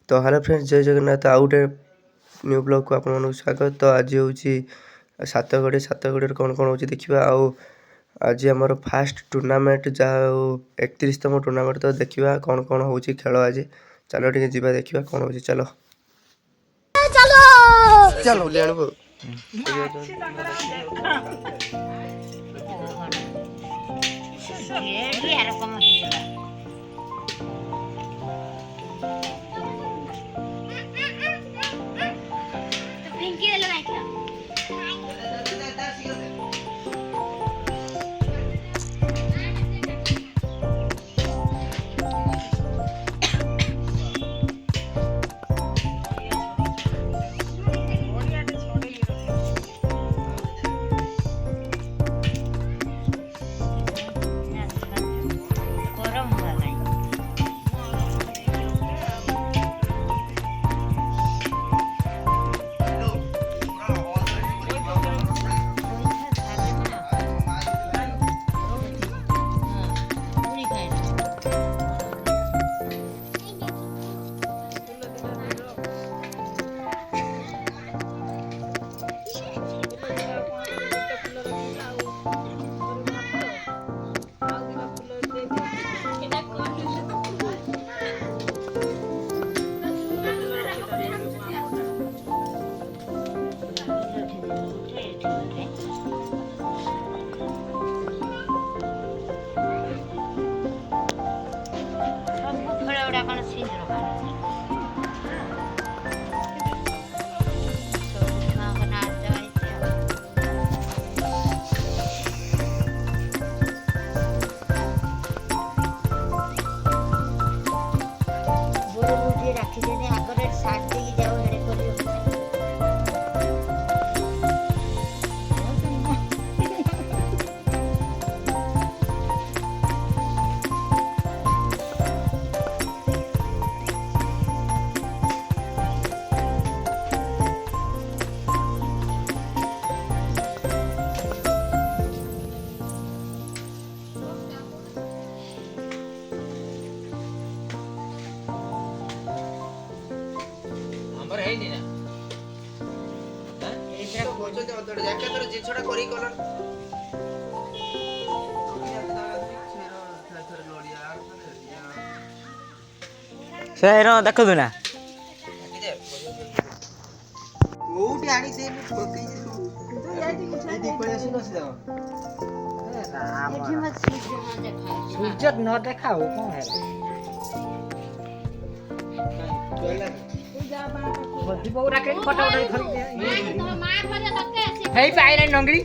तो hello friends जय जगन्नाथ आउ गोटे न्यू ब्लॉग को आप स्वागत। तो आज हूँ सातगड़ी कौन कौन हो देखा आज आम फास्ट टूर्नामेंट जहाँ 31तम टूर्नामेंट तो देखा कौन कौन हो खेल आज चलो टे जा देखा कौन हो चलो चलो चलो देखु ना सूर्य न देखा हो कौन है नंगड़ी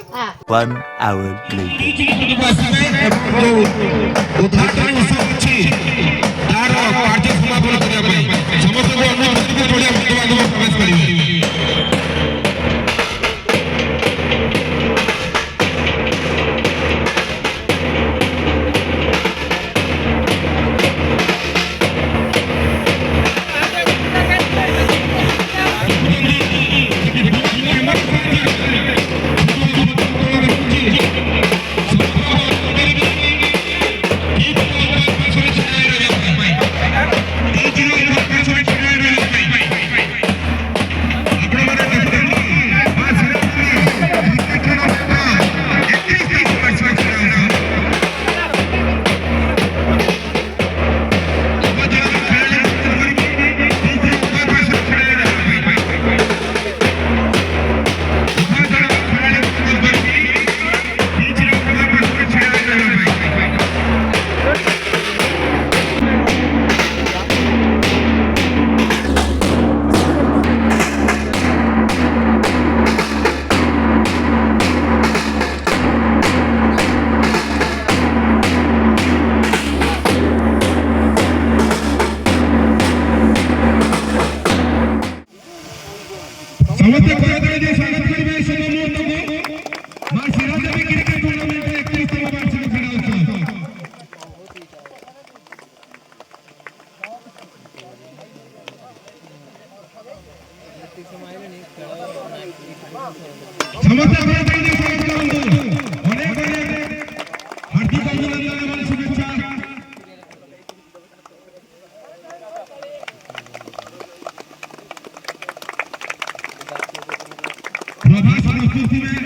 1 hour later. ଉଦ୍ଘାଟନୀ ଉତ୍ସବ ଅଛି ତାର କାର୍ଯ୍ୟ ସମାପନ କରିବା ପାଇଁ ସମସ୍ତଙ୍କୁ ଅନୁରୋଧ କରିବେ ପଡ଼ିଆ ବନ୍ଧୁବାନ୍ଧବ ପ୍ରବେଶ କରିବେ। ସମସ୍ତେ କରତାଳି ଦେଇ ସ୍ୱାଗତ କରିବେ ଏ ଶୁଭ ମୁହୂର୍ତ୍ତକୁ। ମା ଶିରାଦେବୀ କ୍ରିକେଟ ଟୁର୍ଣ୍ଣାମେଣ୍ଟର 31ତମ ବାର୍ଷିକ କ୍ରୀଡ଼ା ଉତ୍ସବ। ସମସ୍ତେ କରତାଳି ଦେଇ ସ୍ୱାଗତ କରନ୍ତୁ। ଅନେକ ହାର୍ଦ୍ଦିକ ଅଭିନନ୍ଦନ ଏବଂ ଶୁଭେଚ୍ଛା। प्रभास प्रस्तुति में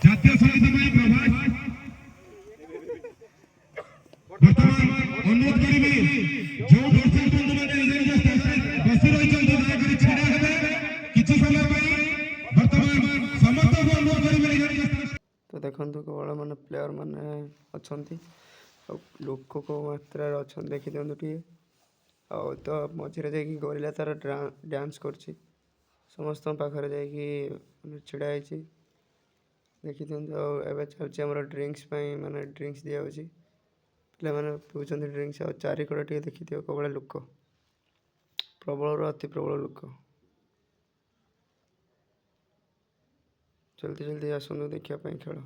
जातीय संगीत में प्रभास वर्तमान अनुरोध करी जो दर्शक बंधु मैंने बसी रही दयाकोरी छड़ा हे किसी समय वर्तमान समस्त को अनुरोध करी। तो देखो केवल मैंने प्लेयर मैंने अच्छा लोक को मात्रा अच्छा देखी दिखाँ टे तो मझे जा गोरिल्ला तार डांस कर समस्त पाखे जा छिड़ा देखी दिखाँ एवं चलती आम ड्रिंक्स माने ड्रिंक्स दि जाऊँगी पे मैंने पीछे ड्रिंक्स आ चारिकड़ टे देखी दिव कौन लोक प्रबल अति प्रबल लोक जल्दी जल्दी आसतु देखापी खेल।